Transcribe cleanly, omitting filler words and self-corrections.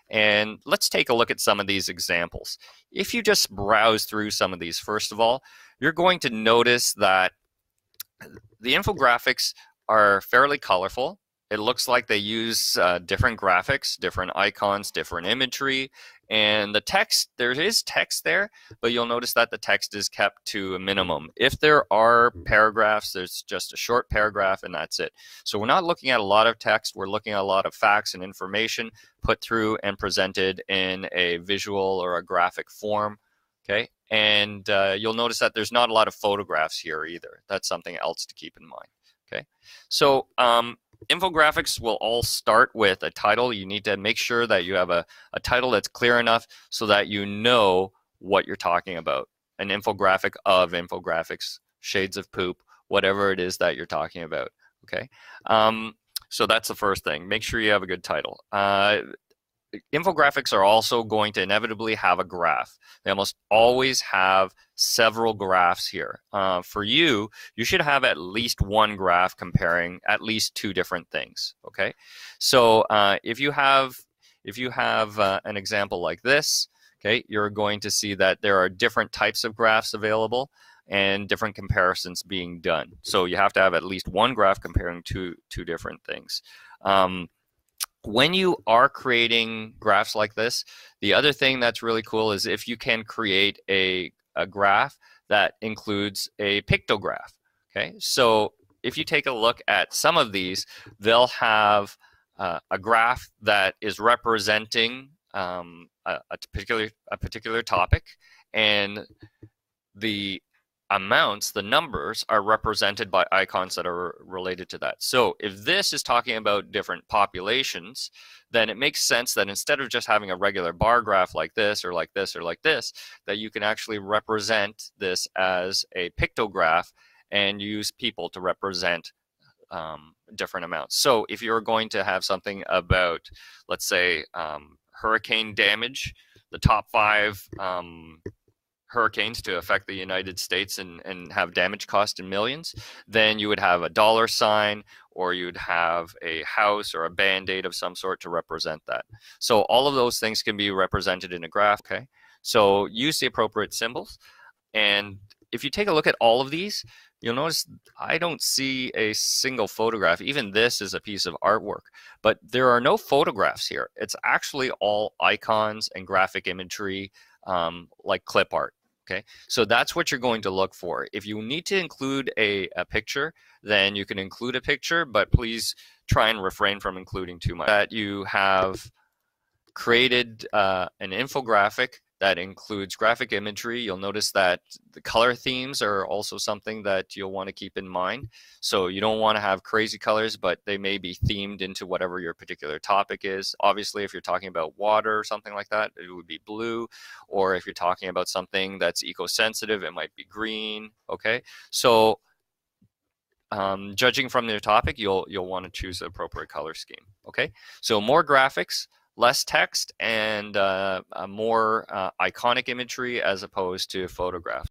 And let's take a look at some of these examples. If you just browse through some of these, first of all, you're going to notice that the infographics are fairly colorful. It looks like they use different graphics, different icons, different imagery, and the text, there is text there, but you'll notice that the text is kept to a minimum. If there are paragraphs, there's just a short paragraph and that's it. So we're not looking at a lot of text, we're looking at a lot of facts and information put through and presented in a visual or a graphic form, okay? And you'll notice that there's not a lot of photographs here either. That's something else to keep in mind, okay? So infographics will all start with a title. You need to make sure that you have a title that's clear enough so that you know what you're talking about. An infographic of infographics, shades of poop, whatever it is that you're talking about, okay? So that's the first thing. Make sure you have a good title. Infographics are also going to inevitably have a graph. They almost always have several graphs here. For you, you should have at least one graph comparing at least two different things, okay? So if you have an example like this, okay, you're going to see that there are different types of graphs available and different comparisons being done. So you have to have at least one graph comparing two different things. When you are creating graphs like this, the other thing that's really cool is if you can create a graph that includes a pictograph, okay? So if you take a look at some of these, they'll have a graph that is representing a particular topic, and the amounts, the numbers, are represented by icons that are related to that. So if this is talking about different populations, then it makes sense that instead of just having a regular bar graph like this or like this or like this, that you can actually represent this as a pictograph and use people to represent different amounts. So if you're going to have something about, let's say, hurricane damage, the top 5 hurricanes to affect the United States and have damage cost in millions, then you would have a dollar sign, or you'd have a house or a band-aid of some sort to represent that. So all of those things can be represented in a graph, okay? So use the appropriate symbols. And if you take a look at all of these, you'll notice I don't see a single photograph. Even this is a piece of artwork, but there are no photographs here. It's actually all icons and graphic imagery, like clip art. Okay, so that's what you're going to look for. If you need to include a picture, then you can include a picture, but please try and refrain from including too much. That you have created an infographic that includes graphic imagery. You'll notice that the color themes are also something that you'll want to keep in mind. So you don't want to have crazy colors, but they may be themed into whatever your particular topic is. Obviously, if you're talking about water or something like that, it would be blue. Or if you're talking about something that's eco-sensitive, it might be green, okay? So judging from your topic, you'll want to choose the appropriate color scheme, okay? So more graphics, less text, and a more iconic imagery as opposed to photographs.